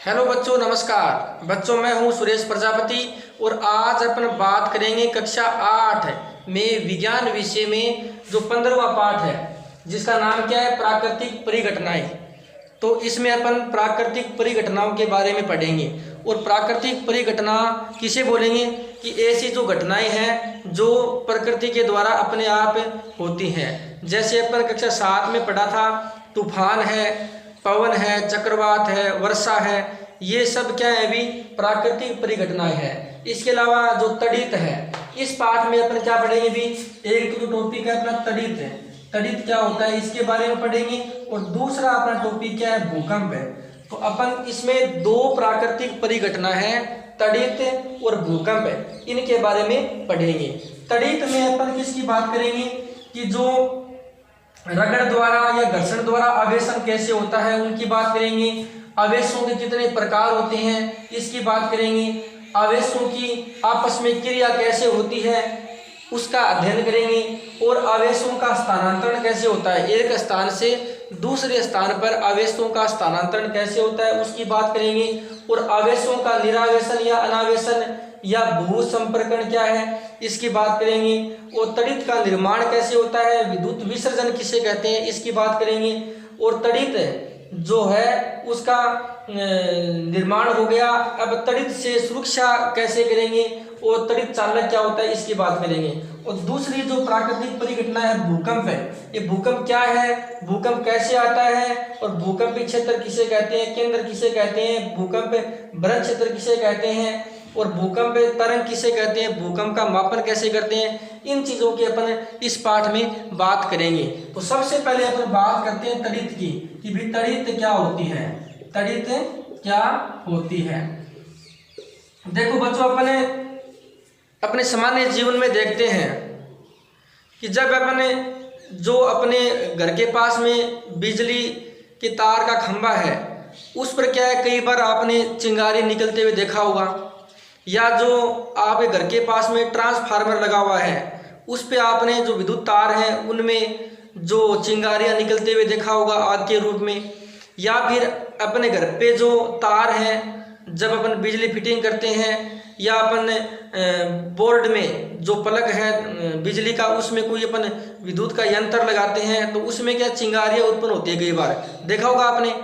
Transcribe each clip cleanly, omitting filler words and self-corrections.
Hello बच्चों, नमस्कार। बच्चों, मैं हूं सुरेश प्रजापति और आज अपन बात करेंगे कक्षा 8 में विज्ञान विषय में जो 15वां पाठ है जिसका नाम क्या है, प्राकृतिक परिघटनाएं। तो इसमें अपन प्राकृतिक परिघटनाओं के बारे में पढ़ेंगे। और प्राकृतिक परिघटना किसे बोलेंगे कि ऐसी जो घटनाएं हैं जो प्रकृति के द्वारा अपने आप होती हैं। जैसे अपन कक्षा 7 में पढ़ा था, तूफान है, पवन है, चक्रवात है, वर्षा है, ये सब क्या है, अभी प्राकृतिक परिघटनाएं हैं। इसके अलावा जो तड़ित है, इस पाठ में अपन क्या पढ़ेंगे भी, एक तो टॉपिक है अपना तड़ित है, तड़ित क्या होता है इसके बारे में पढ़ेंगे। और दूसरा अपना टॉपिक क्या है, भूकंप है। तो अपन इसमें दो प्राकृतिक परिघटना है, तड़ित और भूकंप है, इनके बारे में पढ़ेंगे। तड़ित में अपन किसकी बात करेंगे कि जो रगड़ द्वारा या घर्षण द्वारा आवेशन कैसे होता है उनकी बात करेंगे। आवेशों के कितने प्रकार होते हैं इसकी बात करेंगे। आवेशों की आपस में क्रिया कैसे होती है उसका अध्ययन करेंगे। और आवेशों का स्थानांतरण कैसे होता है, एक स्थान से दूसरे स्थान पर आवेशों का स्थानांतरण कैसे होता है उसकी बात करेंगे। और आवेशों का निरावेशन या अनावेशन या भू संपर्कण क्या है इसकी बात करेंगे। और तड़ित का निर्माण कैसे होता है, विद्युत विसर्जन किसे कहते हैं इसकी बात करेंगे। और तड़ित जो है उसका निर्माण हो गया, अब तड़ित से सुरक्षा कैसे करेंगे और तड़ित चालक क्या होता है इसकी बात करेंगे। और दूसरी जो प्राकृतिक परिघटना है भूकंप है। ये भूकंप क्या है, भूकंप कैसे आता है और भूकंपीय क्षेत्र किसे कहते हैं, केंद्र किसे कहते हैं, भूकंप भ्रमण क्षेत्र किसे कहते हैं और भूकंप तरंग किसे कहते हैं, भूकंप का मापन कैसे करते हैं, इन चीजों की अपन इस पाठ में बात करेंगे। तो सबसे पहले अपन बात करते हैं तड़ित की कि भी तड़ित क्या होती है, तड़ित क्या होती है। देखो बच्चों, अपने सामान्य जीवन में देखते हैं कि जब अपने घर के पास में बिजली के तार का खंभा है उस पर क्या है, कई बार आपने चिंगारी निकलते हुए देखा होगा। या जो आपके घर के पास में ट्रांसफार्मर लगा हुआ है उस पे आपने जो विद्युत तार हैं उनमें जो चिंगारियां निकलते हुए देखा होगा आग के रूप में। या फिर अपने घर पे जो तार हैं जब अपन बिजली फिटिंग करते हैं या अपन बोर्ड में जो प्लग है बिजली का उसमें कोई अपन विद्युत का यंत्र लगाते हैं तो उसमें क्या चिंगारियां उत्पन्न होती है, कई बार देखा होगा आपने।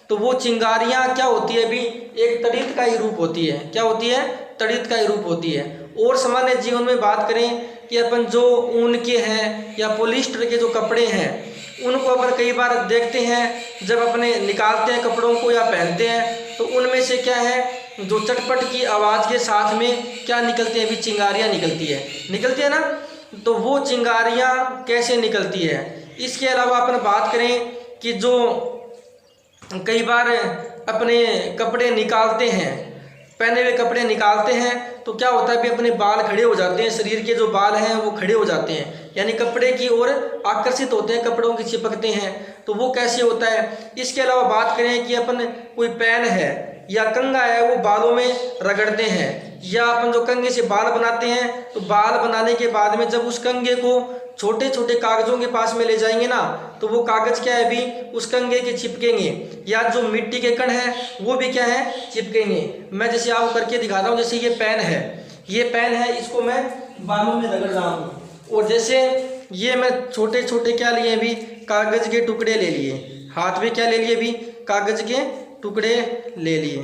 तो वो चिंगारियां क्या होती है भी, एक तड़ित का ही रूप होती है। क्या होती है, तड़ित का ही रूप होती है। और सामान्य जीवन में बात करें कि अपन जो ऊन के हैं या पॉलिस्टर के जो कपड़े हैं उनको अपन कई बार देखते हैं, जब अपने निकालते हैं कपड़ों को या पहनते हैं तो उनमें से क्या है, जो चटपट की आवाज़ के साथ में क्या निकलती है भी, चिंगारियाँ निकलती है ना। तो वो चिंगारियाँ कैसे निकलती है। इसके अलावा अपन बात करें कि जो कई बार अपने कपड़े निकालते हैं, पहने हुए कपड़े निकालते हैं तो क्या होता है भी, अपने बाल खड़े हो जाते हैं, शरीर के जो बाल हैं वो खड़े हो जाते हैं, यानी कपड़े की ओर आकर्षित होते हैं, कपड़ों की चिपकते हैं। तो वो कैसे होता है। इसके अलावा बात करें कि अपन कोई पेन है या कंघा है वो बालों में रगड़ते हैं, या अपन जो कंघे से बाल बनाते हैं तो बाल बनाने के बाद में जब उस कंघे को छोटे छोटे कागजों के पास में ले जाएंगे ना तो वो कागज क्या है भी उस कंघे के चिपकेंगे, या जो मिट्टी के कण हैं वो भी क्या है, चिपकेंगे। मैं जैसे आपको करके दिखाता हूँ, जैसे ये पेन है, इसको मैं बालों में रगड़ रहा हूँ। और जैसे ये मैं छोटे छोटे क्या लिए भी, कागज के टुकड़े ले लिए, हाथ में क्या ले लिए भी, कागज के टुकड़े ले लिए।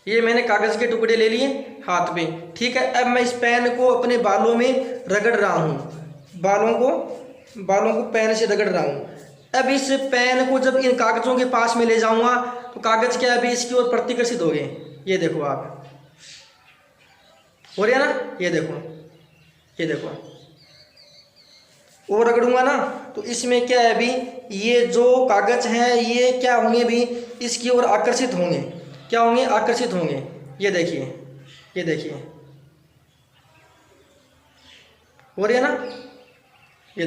ये मैंने कागज के टुकड़े ले लिए हाथ में, ठीक है। अब मैं इस पेन को अपने बालों में रगड़ रहा हूँ, बालों को पेन से रगड़ रहा हूँ। अब इस पेन को जब इन कागजों के पास में ले जाऊंगा तो कागज क्या अभी इसकी ओर प्रतिकर्षित हो गए। ये देखो आप, हो रहा है ना, ये देखो और रगड़ूंगा ना तो इसमें क्या है भी, ये जो कागज हैं ये क्या होंगे भी, इसकी ओर आकर्षित होंगे। क्या होंगे, आकर्षित होंगे। ये देखिए हो रही है ना, ये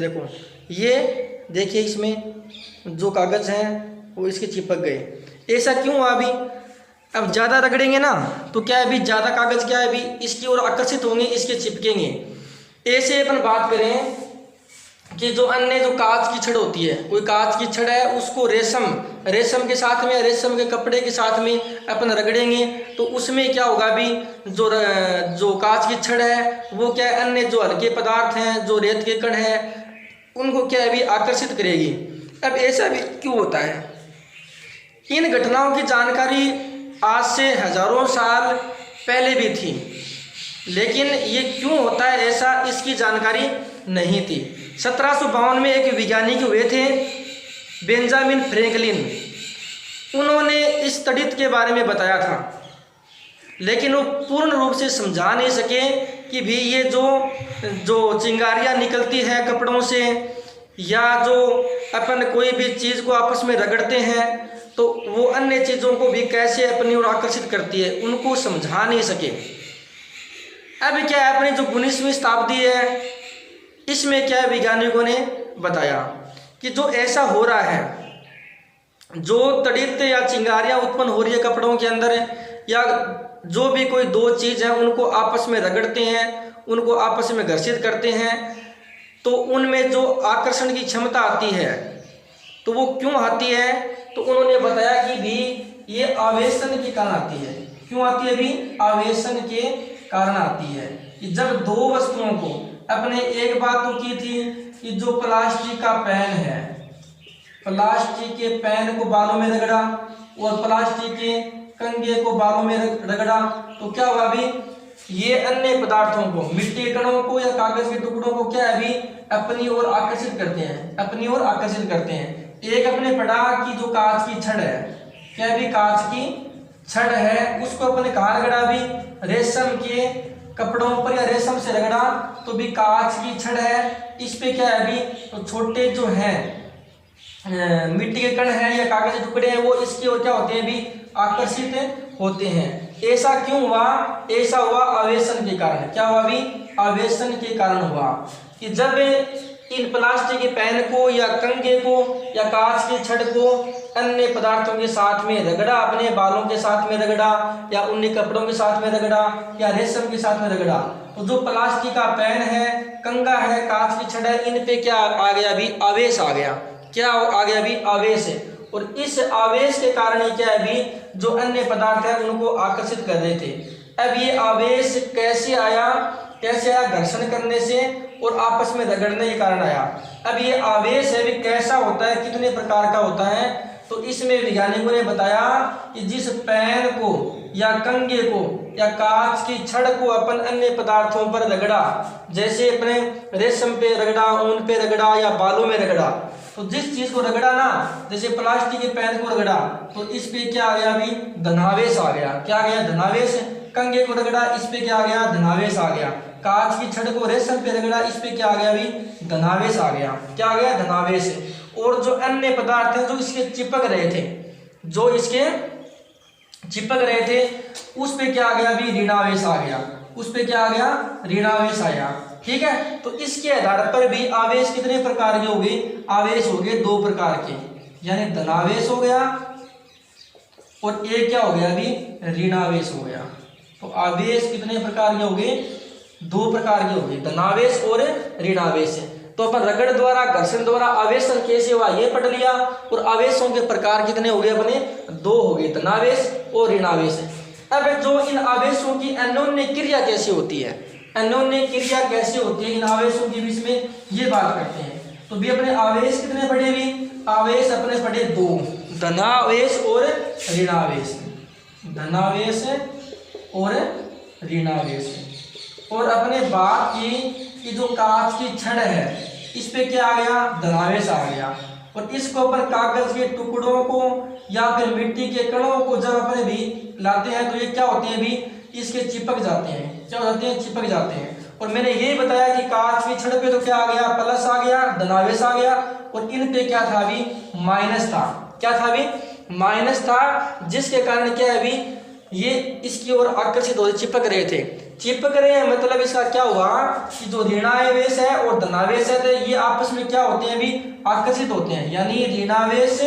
देखिए इसमें जो कागज हैं वो इसके चिपक गए। ऐसा क्यों हुआ अभी, अब ज़्यादा रगड़ेंगे ना तो क्या है भी, ज़्यादा कागज क्या है भी इसकी ओर आकर्षित होंगे, इसके चिपकेंगे। ऐसे अपन बात करें कि जो अन्य जो कांच की छड़ होती है, कोई कांच की छड़ है उसको रेशम के साथ में, रेशम के कपड़े के साथ में अपन रगड़ेंगे तो उसमें क्या होगा भी, जो कांच की छड़ है वो क्या है, अन्य जो हल्के पदार्थ हैं, जो रेत के कण है, उनको क्या है भी आकर्षित करेगी। अब ऐसा भी क्यों होता है? इन घटनाओं की जानकारी आज से हजारों साल पहले भी थी, लेकिन ये क्यों होता है ऐसा, इसकी जानकारी नहीं थी। 1752 में एक वैज्ञानिक हुए थे, बेंजामिन फ्रैंकलिन। उन्होंने इस तड़ित के बारे में बताया था, लेकिन वो पूर्ण रूप से समझा नहीं सके कि भी ये जो चिंगारियाँ निकलती है कपड़ों से, या जो अपन कोई भी चीज़ को आपस में रगड़ते हैं तो वो अन्य चीज़ों को भी कैसे अपनी ओर आकर्षित करती है, उनको समझा नहीं सके। अब क्या है, अपनी जो 19वीं शताब्दी है, इसमें क्या है, वैज्ञानिकों ने बताया कि जो ऐसा हो रहा है, जो तड़ित या चिंगारियाँ उत्पन्न हो रही है कपड़ों के अंदर, या जो भी कोई दो चीज़ है उनको आपस में रगड़ते हैं, उनको आपस में घर्षित करते हैं, तो उनमें जो आकर्षण की क्षमता आती है, तो वो क्यों आती है? तो उन्होंने बताया कि भी ये आवेशन के कारण आती है। क्यों आती है भी? आवेशन के कारण आती है। कि जब दो वस्तुओं को, अपने एक बात तो की थी कि जो प्लास्टिक का पेन है, प्लास्टिक के पेन को बालों में रगड़ा और प्लास्टिक के कंघे को बालों में रगड़ा, तो क्या हुआ भी, ये अन्य पदार्थों को, मिट्टी के कणों को या कागज के टुकड़ों को क्या है भी अपनी ओर आकर्षित करते हैं, अपनी ओर आकर्षित करते हैं। एक अपने पढ़ा कि जो कांच की छड़ है, क्या भी कांच की छड़ है, उसको अपने कहाँ रगड़ा भी, रेशम के कपड़ों पर या रेशम से रगड़ा, तो भी कांच की छड़ है, इस पे क्या है भी, तो छोटे जो हैं मिट्टी के कण हैं या कागज के टुकड़े हैं, वो इसकी ओर क्या होते हैं भी, आकर्षित होते हैं। ऐसा क्यों हुआ? ऐसा हुआ आवेशन के कारण। क्या हुआ भी? आवेशन के कारण हुआ कि जब इन प्लास्टिक के पेन को या कंघे को या कांच की छड़ को अन्य पदार्थों के साथ में रगड़ा, अपने बालों के साथ में रगड़ा, या उन्हीं कपड़ों के साथ में रगड़ा, या रेशम के साथ में रगड़ा, तो जो प्लास्टिक का पेन है, कंघा है, कांच की छड़ है, इन पे क्या आ गया भी, आवेश आ गया। क्या आ गया भी? आवेश है। और इस आवेश के कारण ही क्या है भी, जो अन्य पदार्थ है उनको आकर्षित कर रहे थे। अब ये आवेश कैसे आया? घर्षण करने से और आपस में रगड़ने के कारण आया। अब ये आवेश है भी कैसा होता है, कितने प्रकार का होता है? तो इसमें वैज्ञानिकों ने बताया कि जिस पेन को या कंघे को या कांच की छड़ को अपन अन्य पदार्थों पर रगड़ा, जैसे अपने रेशम पे रगड़ा, ऊन पे रगड़ा या बालों में रगड़ा, तो जिस चीज को रगड़ा ना, जैसे प्लास्टिक के पेन को रगड़ा, तो इस पे क्या आ गया भी, धनावेश आ गया। क्या आ गया? धनावेश। कंघे को रगड़ा, इस पे क्या आ गया? धनावेश आ गया। कांच की छड़ को रेशम पे रगड़ा, इस पे क्या आ गया भी? धनावेश आ गया। क्या आ गया? धनावेश। और जो अन्य पदार्थ हैं जो इसके चिपक रहे थे, उस पे क्या आ गया भी? ऋणावेश आ गया। उस पे क्या आ गया? ऋणावेश आया। ठीक है, तो इसके आधार पर भी आवेश कितने प्रकार के हो गए? आवेश हो गए दो प्रकार के, यानी धनावेश हो गया और एक क्या हो गया अभी? ऋणावेश हो गया। तो आवेश कितने प्रकार के हो गए? दो प्रकार के हो गए, धनावेश और ऋणावेश। तो अपन रगड़ द्वारा, घर्षण द्वारा आवेशन कैसे हुआ ये पढ़ लिया। और आवेशों के प्रकार कितने हो गए अपने? दो हो गए, धनावेश और ऋणावेश। अब जो इन आवेशों की अन्योन्य क्रिया कैसे होती है, अन्योन्य क्रिया कैसे होती है इन आवेशों के बीच में, ये बात करते हैं। तो भी अपने आवेश कितने पढ़े भी? आवेश अपने पढ़े दो, धनावेश और ऋणावेश। धनावेश और ऋणावेश। और अपने बात की कि जो कांच की छड़ है, इस पे क्या आ गया? धनावेश आ गया। और इसको अपन कागज के टुकड़ों को या फिर मिट्टी के कणों को जब अपने भी लाते हैं तो ये क्या होते हैं भी? इसके चिपक जाते हैं। क्या हो जाते हैं? चिपक जाते हैं। और मैंने यही बताया कि कांच की छड़ पे तो क्या आ गया? प्लस आ गया, धनावेश आ गया। और इन पे क्या था भी? माइनस था। क्या था भी? माइनस था, जिसके कारण क्या है भी, ये इसकी ओर आकर्षित हो, चिपक रहे थे। चिपक रहे हैं मतलब इसका क्या हुआ कि जो ऋणावेश है और धनावेश है, तो ये आपस में क्या होते हैं भी? आकर्षित होते हैं। यानी ऋणावेश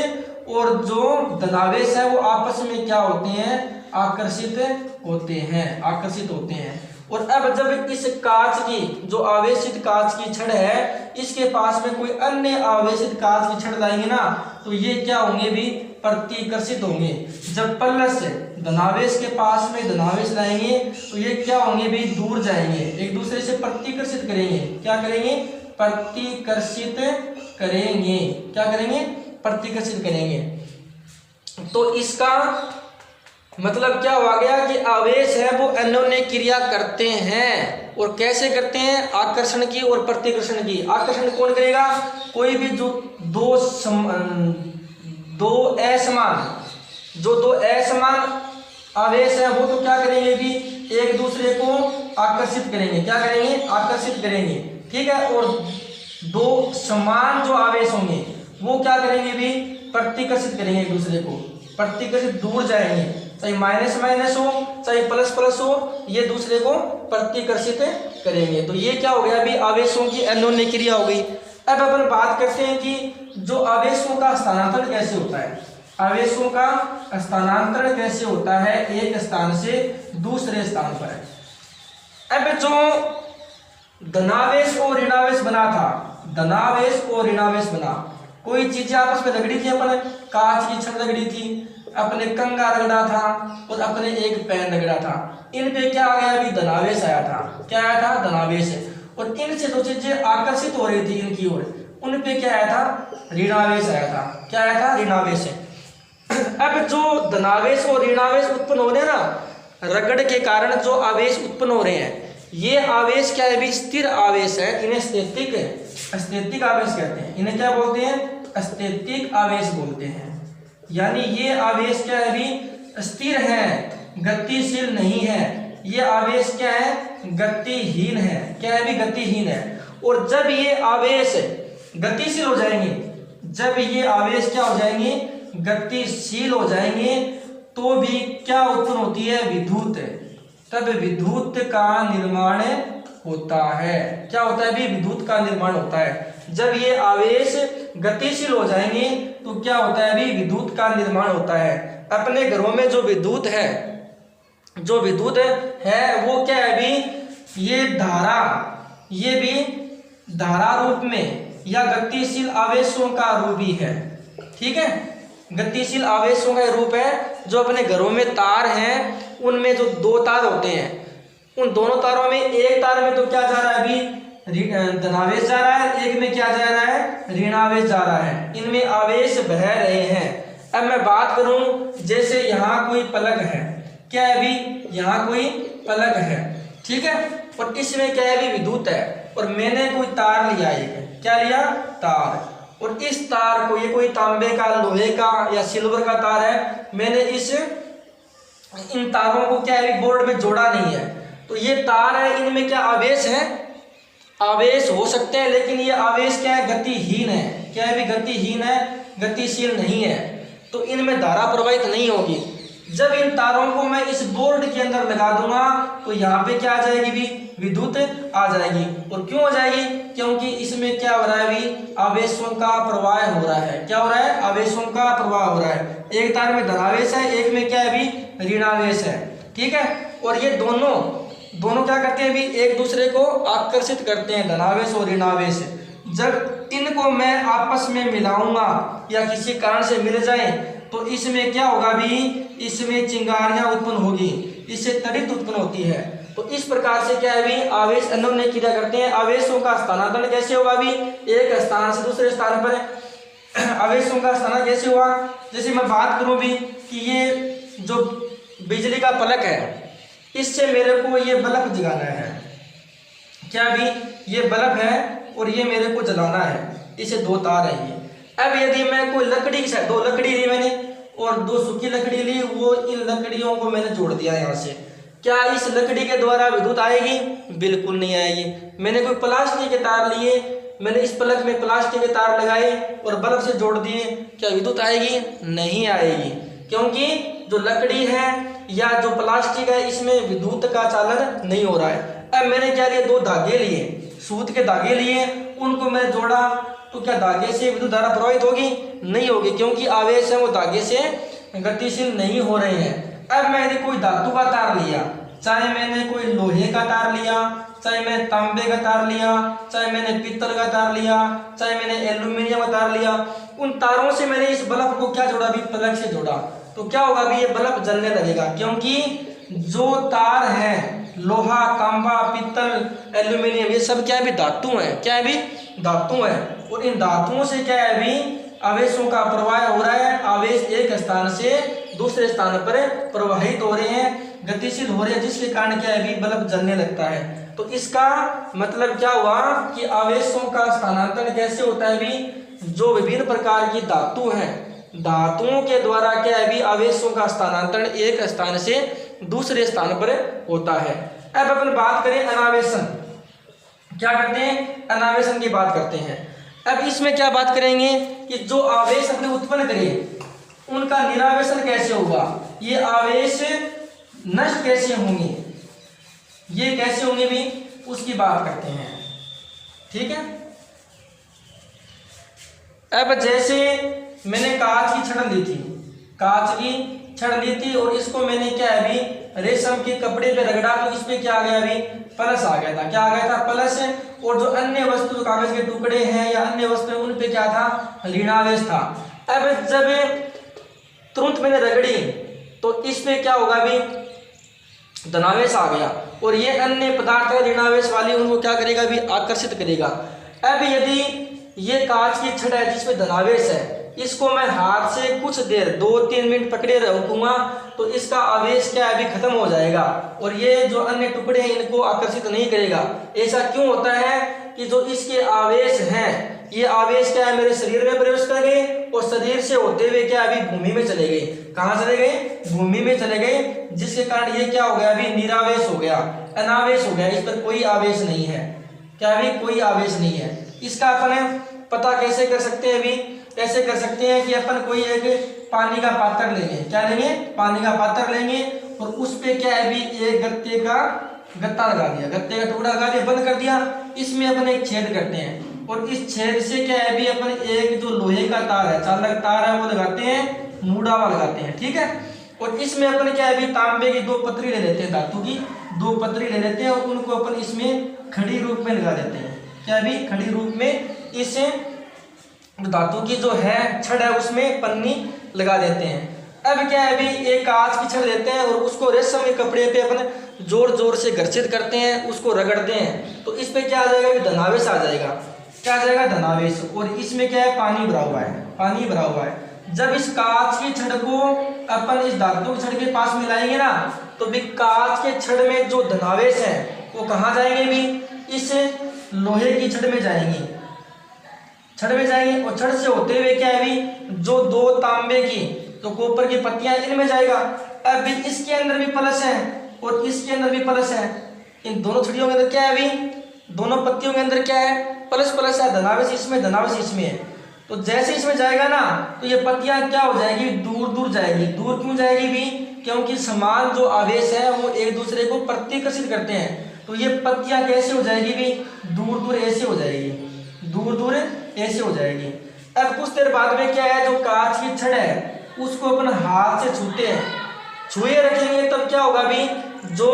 और जो धनावेश है वो आपस में क्या होते हैं? आकर्षित होते हैं। आकर्षित होते हैं। और अब जब इस कांच की जो आवेशित कांच की छड़ है इसके पास में कोई अन्य आवेशित कांच की छड़ लाएंगे ना तो ये क्या होंगे भी प्रतिकर्षित होंगे। जब प्लस धनावेश के पास में धनावेश लाएंगे तो ये क्या होंगे भी दूर जाएंगे, एक दूसरे से प्रतिकर्षित करेंगे। क्या करेंगे? प्रतिकर्षित करेंगे। क्या करेंगे? प्रतिकर्षित करेंगे। तो इसका मतलब क्या हुआ गया कि आवेश है वो अन्योन्य क्रिया करते हैं। और कैसे करते हैं? आकर्षण की और प्रतिकर्षण की। आकर्षण कौन करेगा? कोई भी जो दो असमान आवेश है वो तो क्या करेंगे भी एक दूसरे को आकर्षित करेंगे। क्या करेंगे? आकर्षित करेंगे। ठीक है। और दो समान जो आवेश होंगे वो क्या करेंगे भी प्रतिकर्षित करेंगे, एक दूसरे को प्रतिकर्षित दूर जाएंगे। चाहे माइनस माइनस हो चाहे प्लस प्लस हो, ये दूसरे को प्रतिकर्षित करेंगे। तो ये क्या हो गया अभी आवेशों की अन्योन्य क्रिया हो गई। अब अपन बात करते हैं कि जो आवेशों का स्थानांतरण कैसे होता है। आवेशों का स्थानांतरण कैसे होता है एक स्थान से दूसरे स्थान पर। अब जो धनावेश और ऋणावेश बना था, धनावेश और ऋणावेश बना, कोई चीजें आपस में रगड़ी थी, अपने कांच की छड़ रगड़ी थी, अपने कंगा रगड़ा था और अपने एक पेन रगड़ा था। इन पे क्या आ गया अभी धनावेश आया था। क्या आया था? धनावेश। और इनसे जो चीजें आकर्षित हो रही थी इनकी ओर, उन पे क्या आया था? ऋणावेश आया था। क्या आया था? ऋणावेश। अब जो धनावेश और ऋणावेश उत्पन्न हो रहे हैं ना, रगड़ के कारण जो आवेश उत्पन्न हो रहे हैं, ये आवेश क्या है अभी स्थिर आवेश है। इन्हें स्थैतिक आवेश कहते हैं। इन्हें क्या बोलते हैं? स्थैतिक आवेश बोलते हैं। यानी ये आवेश क्या है अभी स्थिर है, गतिशील नहीं है। ये आवेश क्या है? गतिहीन है। क्या है अभी? गतिहीन है। और जब ये आवेश गतिशील हो जाएंगे, जब ये आवेश क्या हो जाएंगे? गतिशील हो जाएंगे, तो भी क्या उत्पन्न होती है? विद्युत। तब विद्युत का निर्माण होता है। क्या होता है? भी विद्युत का निर्माण होता है। जब ये आवेश गतिशील हो जाएंगे तो क्या होता है? अभी विद्युत का निर्माण होता है। अपने घरों में जो विद्युत है, जो विद्युत है वो क्या है अभी ये धारा, ये भी धारा रूप में या गतिशील आवेशों का रूप ही है। ठीक है। गतिशील आवेशों का रूप है। जो अपने घरों में तार हैं उनमें जो दो तार होते हैं, उन दोनों तारों में एक तार में तो क्या जा रहा है अभी धनावेश जा रहा है, एक में क्या जा रहा है? ऋणावेश जा रहा है। इनमें आवेश बह रहे हैं। अब मैं बात करूं जैसे यहाँ कोई पलक है, क्या है अभी यहाँ कोई पलक है, ठीक है, और इसमें क्या है अभी विद्युत है, और मैंने कोई तार लिया, एक क्या लिया? तार। और इस तार को, ये कोई तांबे का, लोहे का या सिल्वर का तार है, मैंने इन तारों को क्या है बोर्ड में जोड़ा नहीं है, तो ये तार है, इनमें क्या आवेश है? आवेश हो सकते हैं, लेकिन ये आवेश क्या है? गतिहीन है। क्या है? भी गतिहीन है, गतिशील नहीं है, तो इनमें धारा प्रवाहित नहीं होगी। जब इन तारों को मैं इस बोर्ड के अंदर लगा दूंगा तो यहाँ पे क्या आ जाएगी? भी विद्युत आ जाएगी। और क्यों आ जाएगी? क्योंकि इसमें क्या हो रहा है? भी आवेशों का प्रवाह हो रहा है। क्या हो रहा है? आवेशों का प्रवाह हो रहा है। एक तार में धनावेश है, एक में क्या है? भी ऋणावेश है। ठीक है। और ये दोनों क्या करते हैं? भी एक दूसरे को आकर्षित करते हैं, धनावेश और ऋणावेश। जब इनको मैं आपस में मिलाऊंगा या किसी कारण से मिल जाए तो इसमें क्या होगा? भी इसमें चिंगारियां उत्पन्न होगी, इससे तड़ित उत्पन्न होती है। तो इस प्रकार से क्या है? भी आवेश अन्योन्य क्रिया करते हैं। आवेशों का स्थानांतरण कैसे होगा? भी एक स्थान से दूसरे स्थान पर आवेशों का स्थानांतरण कैसे हुआ? जैसे मैं बात करूं भी कि ये जो बिजली का पलक है, इससे मेरे को ये बल्ब जगाना है। क्या भी ये बल्ब है और ये मेरे को जलाना है, इसे दो तार है ये। अब यदि मैं कोई लकड़ी से, दो लकड़ी ली मैंने और दो सूखी लकड़ी ली, वो इन लकड़ियों को मैंने जोड़ दिया यहाँ से, क्या इस लकड़ी के द्वारा विद्युत आएगी? बिल्कुल नहीं आएगी। मैंने कोई प्लास्टिक के तार लिए, मैंने इस पलक में प्लास्टिक के तार लगाए और बल्ब से जोड़ दिए, क्या विद्युत आएगी? नहीं आएगी, क्योंकि जो लकड़ी है या जो प्लास्टिक है इसमें विद्युत का चालन नहीं हो रहा है। अब मैंने क्या लिया? दो धागे लिए, सूत के धागे लिए, उनको मैंने जोड़ा, तो क्या धागे से विद्युत धारा प्रवाहित होगी? नहीं होगी, क्योंकि आवेश है वो धागे से गतिशील नहीं हो रहे हैं। अब मैंने कोई धातु का तार लिया, चाहे मैंने कोई लोहे का तार लिया, चाहे मैंने तांबे का तार लिया, चाहे मैंने पीतल का तार लिया, चाहे मैंने एल्यूमिनियम का तार लिया, उन तारों से मैंने इस बल्ब को क्या जोड़ा, अभी प्लग से जोड़ा, तो क्या होगा अभी ये बल्ब जलने लगेगा। क्योंकि जो तार है, लोहा, तांबा, पीतल, एल्यूमिनियम, ये सब क्या है, अभी धातु है। क्या है, अभी धातु है। और इन धातुओं से क्या है, अभी आवेशों का प्रवाह हो रहा है। आवेश एक स्थान से दूसरे स्थान पर प्रवाहित हो रहे हैं, गतिशील हो रहे हैं, जिसके कारण क्या है, अभी बल्ब जलने लगता है। तो इसका मतलब क्या हुआ कि आवेशों का स्थानांतरण कैसे होता है, अभी जो विभिन्न प्रकार की धातु हैं, धातुओं के द्वारा क्या है, अभी आवेशों का स्थानांतरण एक स्थान से दूसरे स्थान पर होता है। अब अपन बात करें अनावेशन, क्या करते हैं, अनावेशन की बात करते हैं। अब इसमें क्या बात करेंगे कि जो आवेश अपने उत्पन्न करें उनका निरावेशन कैसे होगा, ये आवेश नष्ट कैसे होंगे, ये कैसे होंगे भी, उसकी बात करते हैं। ठीक है। अब जैसे मैंने कांच की छड़ ली थी, कांच की छड़ ली थी और इसको मैंने क्या है, अभी रेशम के कपड़े पे रगड़ा, तो इस पे क्या आ गया, अभी प्लस आ गया था। क्या आ गया था, प्लस। और जो अन्य वस्तु, जो कागज के टुकड़े हैं या अन्य वस्तु, उन पे क्या था, ऋणावेश था। अब जब तुरंत मैंने रगड़ी तो इस पे क्या होगा, अभी धनावेश आ गया। और ये अन्य पदार्थ है ऋणावेश वाली, उनको क्या करेगा, अभी आकर्षित करेगा। अब यदि ये कांच की छड़ है जिसमें धनावेश है, इसको मैं हाथ से कुछ देर 2-3 मिनट पकड़े रखूंगा तो इसका आवेश क्या है, अभी खत्म हो जाएगा और ये जो अन्य टुकड़े हैं इनको आकर्षित नहीं करेगा। ऐसा क्यों होता है कि जो इसके आवेश हैं, ये आवेश क्या है, मेरे शरीर में प्रवेश कर गए और शरीर से होते हुए क्या अभी भूमि में चले गए। कहाँ चले गए, भूमि में चले गए, जिसके कारण ये क्या हो गया, अभी निरावेश हो गया, अनावेश हो गया, इस पर कोई आवेश नहीं है। क्या अभी कोई आवेश नहीं है। इसका अपन पता कैसे कर सकते हैं, अभी ऐसे कर सकते हैं कि अपन कोई एक पानी का पात्र लेंगे, क्या लेंगे, पानी का पात्र लेंगे और उस पे क्या है, अभी एक गत्ते का गत्ता लगा दिया, गत्ते का टुकड़ा लगा दिया, बंद कर दिया। इसमें अपन एक छेद करते हैं और इस छेद से क्या है, अभी अपन एक जो लोहे का तार है, चालक तार है, वो लगाते हैं, मुड़ावा लगाते हैं। ठीक है। और इसमें अपन क्या है, अभी तांबे की 2 पतरी ले लेते हैं, धातु की 2 पतरी ले लेते हैं और उनको अपन इसमें खड़ी रूप में लगा देते हैं। क्या अभी खड़ी रूप में इस धातु की जो है छड़ है उसमें पन्नी लगा देते हैं। अब क्या है, अभी एक कांच की छड़ लेते हैं और उसको रेशम के कपड़े पे अपन जोर जोर से घर्षित करते हैं, उसको रगड़ते हैं, तो इस पे क्या आ जाएगा, अभी धनावेश आ जाएगा। क्या आ जाएगा, धनावेश। और इसमें क्या है, पानी भरा हुआ है, पानी भरा हुआ है। जब इस कांच की छड़ को अपन इस धातु की छड़ के पास मिलाएंगे ना, तो भी कांच के छड़ में जो धनावेश है वो कहाँ जाएंगे, भी इस लोहे की छड़ में जाएंगे, छड़ में जाएंगे और छड़ से होते हुए क्या है, अभी जो 2 तांबे की तो कॉपर की पत्तियां इनमें जाएगा। अब इसके अंदर भी प्लस है और इसके अंदर भी प्लस है। इन दोनों छड़ियों के अंदर क्या है, अभी दोनों पत्तियों के अंदर क्या है, प्लस प्लस है, धनावेश इसमें, धनावेश इसमें है। तो जैसे इसमें जाएगा ना, तो ये पत्तियां क्या हो जाएगी, दूर दूर जाएगी। दूर क्यों जाएगी भी, क्योंकि समान जो आवेश है वो एक दूसरे को प्रतिकर्षित करते हैं। तो ये पत्तियां कैसे हो जाएगी भी, दूर दूर ऐसे हो जाएगी, दूर दूर ऐसे हो जाएगी। अब कुछ देर बाद में क्या है, जो कांच की छड़ है उसको अपन हाथ से छूते हैं, छुए रखेंगे, तब क्या होगा भी, जो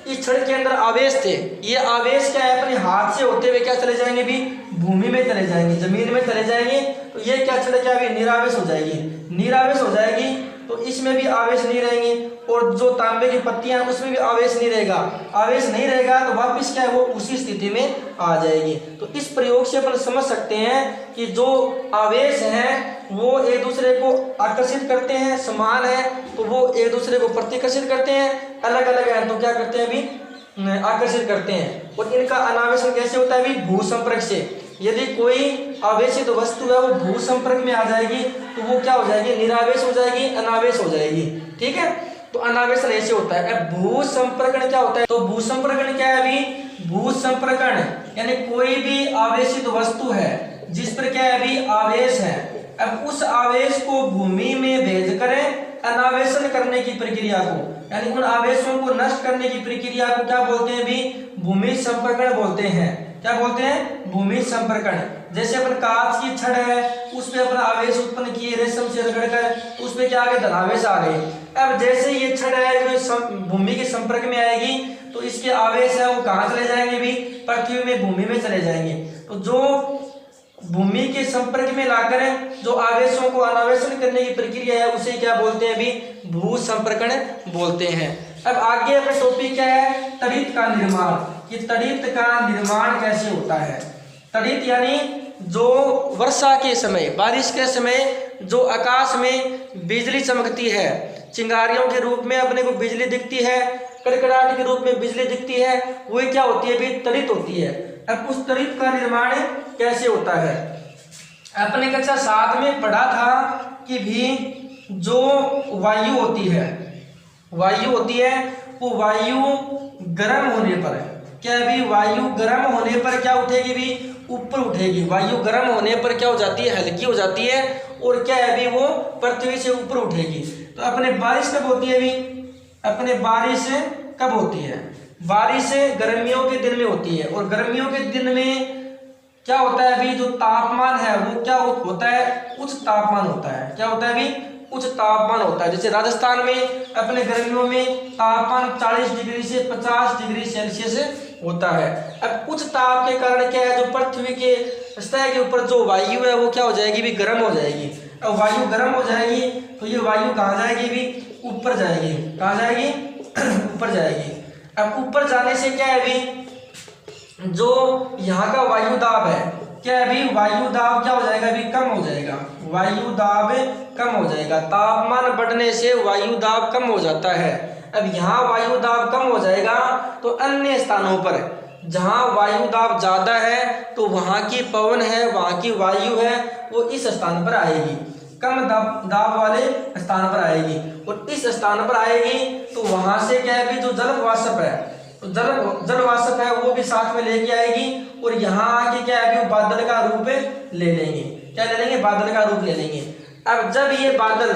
इस छड़ के अंदर आवेश थे, ये आवेश क्या है, अपने हाथ से होते हुए क्या चले जाएंगे भी, भूमि में चले जाएंगे, जमीन में चले जाएंगे। तो ये क्या छड़ क्या भी, निरावेश हो जाएगी, निरावेश हो जाएगी। तो इसमें भी आवेश नहीं रहेंगे और जो तांबे की पत्तियां उसमें भी आवेश नहीं रहेगा। आवेश नहीं रहेगा तो वापस क्या है, वो उसी स्थिति में आ जाएगी। तो इस प्रयोग से अपन समझ सकते हैं कि जो आवेश हैं वो एक दूसरे को आकर्षित करते हैं, समान है तो वो एक दूसरे को प्रतिकर्षित करते हैं, अलग अलग है तो क्या करते हैं, अभी आकर्षित करते हैं। और इनका अनावेशन कैसे होता है, अभी भू संपर्क से। यदि कोई आवेशित वस्तु है वो भू संपर्क में आ जाएगी तो वो क्या हो जाएगी, निरावेश हो जाएगी, अनावेश हो जाएगी। ठीक है। तो अनावेशन ऐसे होता है। अब भू संपर्कण क्या होता है, तो भू संपर्कण क्या है, अभी भू संपर्कण यानी कोई भी आवेशित वस्तु है जिस पर क्या है, अभी आवेश है, अब उस आवेश को भूमि में भेज कर अनावेशन करने की प्रक्रिया को, यानी उन आवेशों को नष्ट करने की प्रक्रिया को क्या बोलते हैं, भी भूमि संपर्कण बोलते हैं। क्या बोलते हैं, भूमि संपर्कण। जैसे अपन कांच की छड़ है उस पे अपन आवेश उत्पन्न किए रेशम से रगड़कर, उस पे क्या आ गए, धनावेश आ गए। अब जैसे ये छड़ है जो भूमि के संपर्क में आएगी तो इसके आवेश है वो कहाँ चले जाएंगे भी, पृथ्वी में भूमि में चले जाएंगे। तो जो भूमि के संपर्क में लाकर जो आवेशों को अनावेशन करने की प्रक्रिया है उसे क्या बोलते हैं भी, भू संपर्कण बोलते हैं। अब आगे अपना टॉपिक क्या है, तड़ित का निर्माण। कि तड़ित का निर्माण कैसे होता है। तड़ित यानी जो वर्षा के समय, बारिश के समय जो आकाश में बिजली चमकती है, चिंगारियों के रूप में अपने को बिजली दिखती है, कड़कड़ाहट के रूप में बिजली दिखती है, वो क्या होती है भी, तड़ित होती है। अब उस तड़ित का निर्माण कैसे होता है। अपने कक्षा 7 में पढ़ा था कि भी जो वायु होती है, वायु होती है वो वायु गर्म होने पर क्या भी, वायु गर्म होने पर क्या उठेगी भी, ऊपर उठेगी। वायु गर्म होने पर क्या हो जाती है, हल्की हो जाती है और क्या है भी, वो पृथ्वी से ऊपर उठेगी। तो अपने बारिश कब होती है भी, अपने बारिश कब होती है, बारिश गर्मियों के दिन में होती है। और गर्मियों के दिन में क्या होता है भी, जो तापमान है वो क्या होता है, उच्च तापमान होता है। क्या होता है भी, उच्च तापमान होता है। जैसे राजस्थान में अपने गर्मियों में तापमान 40 डिग्री से 50 डिग्री सेल्सियस होता है। अब उच्च ताप के कारण क्या है, जो पृथ्वी के सतह के ऊपर जो वायु है वो क्या हो जाएगी भी, गर्म हो जाएगी। अब वायु गर्म हो जाएगी तो ये वायु कहाँ जाएगी भी, ऊपर जाएगी। कहाँ जाएगी, ऊपर जाएगी। अब ऊपर जाने से क्या है भी, जो यहाँ का वायु दाब है क्या है भी, वायु दाब क्या हो जाएगा भी, कम हो जाएगा। वायु दाब कम हो जाएगा। तापमान बढ़ने से वायु दाब कम हो जाता है। अब यहाँ वायु दाब कम हो जाएगा तो अन्य स्थानों पर जहाँ वायु दाब ज्यादा है तो वहाँ की पवन है, वहाँ की वायु है वो इस स्थान पर आएगी, कम दाब वाले स्थान पर आएगी। और इस स्थान पर आएगी तो वहां से क्या है भी, जो जल वाष्प है, तो जल वाष्प है वो भी साथ में लेके आएगी और यहाँ आके क्या है भी, बादल का रूप ले लेंगे। क्या ले लेंगे, बादल का रूप ले लेंगे। अब जब ये बादल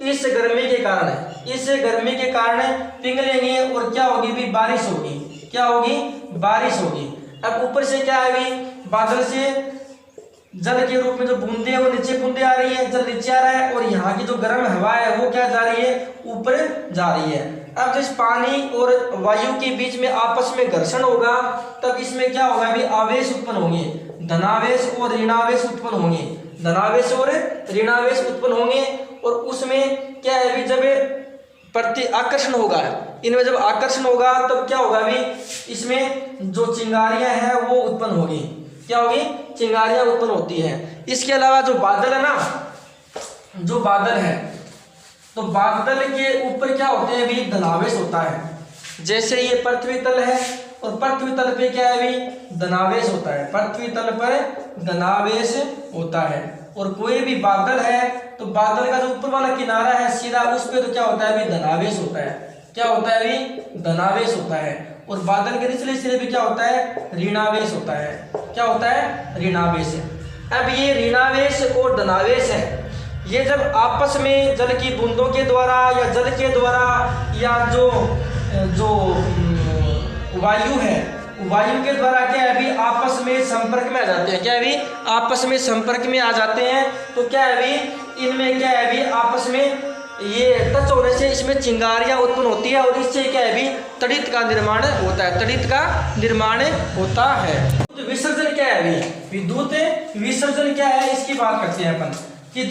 इस गर्मी के कारण पिघलेंगे और क्या होगी भी, बारिश होगी। क्या होगी, बारिश होगी। अब ऊपर से क्या है भी, बादल से जल के रूप में जो बूंदे हैं वो नीचे बूंदे आ रही है, जल नीचे आ रहा है और यहाँ की जो गर्म हवा है वो क्या जा रही है, ऊपर जा रही है। अब जिस पानी और वायु के बीच में आपस में घर्षण होगा तब इसमें क्या होगा भी, आवेश उत्पन्न होंगे, धनावेश और ऋणावेश उत्पन्न होंगे। धनावेश और ऋणावेश उत्पन्न होंगे और उसमें क्या है भी, जब प्रति आकर्षण होगा, इनमें जब आकर्षण होगा तब क्या होगा भी, इसमें जो चिंगारियां हैं वो उत्पन्न होगी। क्या होगी, चिंगारियां उत्पन्न होती हैं। इसके अलावा जो बादल है ना, जो बादल है तो बादल के ऊपर क्या होते हैं भी, धनावेश होता है। जैसे ये पृथ्वी तल है और पृथ्वी तल पे क्या है भी, धनावेश होता है। पृथ्वी तल पर धनावेश होता है। और कोई भी बादल है तो बादल का जो ऊपर वाला किनारा है सीधा, उस पे तो क्या होता है भी, धनावेश होता है। क्या होता है भी, धनावेश होता है। और बादल के निचले सिरे पे क्या होता है, ऋणावेश होता है। क्या होता है, ऋणावेश। अब ये ऋणावेश और धनावेश है, ये जब आपस में जल की बूंदों के द्वारा या जल के द्वारा या जो वायु है, वायु के द्वारा क्या है भी, आपस में संपर्क में आ जाते हैं। क्या है भी, आपस में संपर्क में आ जाते हैं। तो क्या है भी, इनमें क्या है भी, आपस में ये टच होने से इसमें चिंगारियां उत्पन्न होती है और इससे क्या है भी, तड़ित का निर्माण होता है। तड़ित का निर्माण होता है। विसर्जन क्या है भी, विद्युत विसर्जन क्या है, इसकी बात करते हैं अपन कि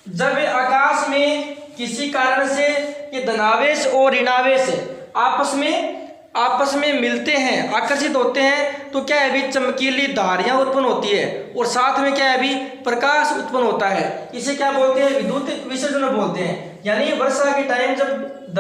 जब आकाश में किसी कारण से ये धनावेश और ऋणावेश आपस में मिलते हैं, आकर्षित होते हैं तो क्या है भी, चमकीली धारियां उत्पन्न होती है और साथ में क्या है भी, प्रकाश उत्पन्न होता है। इसे क्या बोलते हैं, विद्युत विसर्जन बोलते हैं। यानी वर्षा के टाइम जब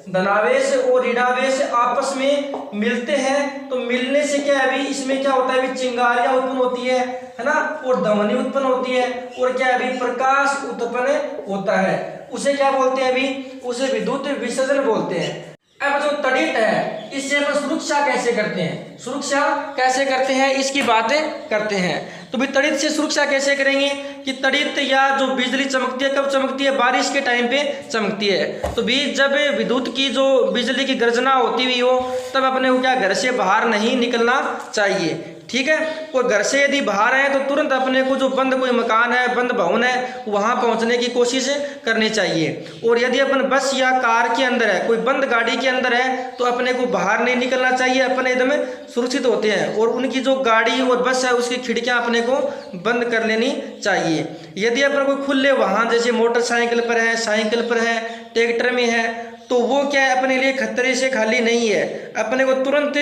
धनावेश और ऋणावेश आपस में मिलते हैं तो मिलने से क्या है भी, इसमें क्या होता है भी, चिंगारियां उत्पन्न होती है ना, और ध्वनि उत्पन्न होती है और क्या है भी, प्रकाश उत्पन्न होता है। उसे क्या बोलते हैं भी, उसे विद्युत विसर्जन बोलते हैं। अब जो तड़ित है इससे हम सुरक्षा कैसे करते हैं, इसकी बातें करते हैं। तो भी तड़ित से सुरक्षा कैसे करेंगे कि तड़ित या जो बिजली चमकती है कब चमकती है, बारिश के टाइम पे चमकती है। तो भी जब विद्युत की जो बिजली की गर्जना होती हुई हो तब अपने को क्या, घर से बाहर नहीं निकलना चाहिए। ठीक है। और घर से यदि बाहर आए तो तुरंत अपने को जो बंद कोई मकान है, बंद भवन है, वहाँ पहुँचने की कोशिश करनी चाहिए। और यदि अपन बस या कार के अंदर है, कोई बंद गाड़ी के अंदर है, तो अपने को बाहर नहीं निकलना चाहिए, अपने एकदम सुरक्षित होते हैं। और उनकी जो गाड़ी और बस है उसकी खिड़कियाँ अपने को बंद कर लेनी चाहिए। यदि अपन कोई खुले वाहन जैसे मोटरसाइकिल पर है, साइकिल पर है, ट्रैक्टर में है, तो वो क्या है अपने लिए खतरे से खाली नहीं है, अपने को तुरंत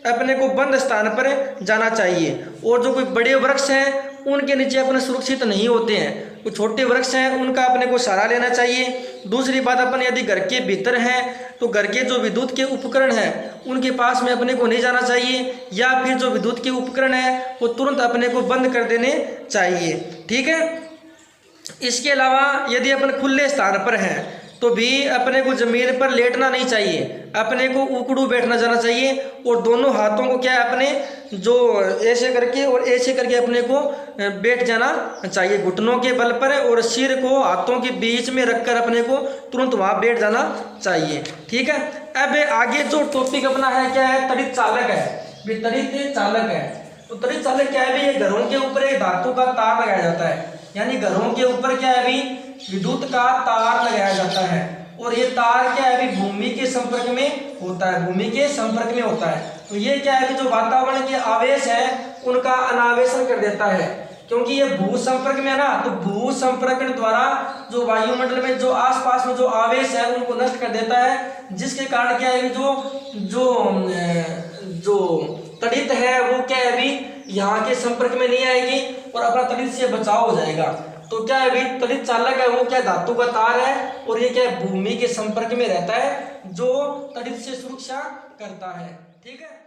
अपने को बंद स्थान पर जाना चाहिए। और जो कोई बड़े वृक्ष हैं उनके नीचे अपने सुरक्षित नहीं होते हैं, कुछ छोटे वृक्ष हैं उनका अपने को सहारा लेना चाहिए। दूसरी बात, अपन यदि घर के भीतर हैं तो घर के जो विद्युत के उपकरण हैं उनके पास में अपने को नहीं जाना चाहिए, या फिर जो विद्युत के उपकरण हैं वो तुरंत अपने को बंद कर देने चाहिए, ठीक है। इसके अलावा यदि अपन खुले स्थान पर हैं तो भी अपने को जमीन पर लेटना नहीं चाहिए, अपने को उकड़ू बैठना जाना चाहिए। और दोनों हाथों को क्या है अपने जो ऐसे करके और ऐसे करके अपने को बैठ जाना चाहिए घुटनों के बल पर, और सिर को हाथों के बीच में रखकर अपने को तुरंत वहाँ बैठ जाना चाहिए, ठीक है। अब आगे जो टॉपिक अपना है क्या है, तड़ित चालक है। तड़ित चालक है तो तड़ित चालक क्या है, ये घरों के ऊपर एक धातु का तार लगाया जाता है, यानी घरों के ऊपर क्या है अभी विद्युत का तार लगाया जाता है। और ये तार क्या है अभी भूमि के संपर्क में होता है, भूमि के संपर्क में होता है। तो ये क्या है कि जो वातावरण के आवेश है उनका अनावेशन कर देता है, क्योंकि ये भू संपर्क में है ना, तो भू संपर्कन द्वारा जो वायुमंडल में जो आसपास में जो आवेश है उनको नष्ट कर देता है, जिसके कारण क्या है कि जो तड़ित है वो क्या है अभी यहाँ के संपर्क में नहीं आएगी और अपना तड़ित से बचाव हो जाएगा। तो क्या है अभी तड़ित चालक है वो क्या धातु का तार है, और ये क्या भूमि के संपर्क में रहता है जो तड़ित से सुरक्षा करता है, ठीक है।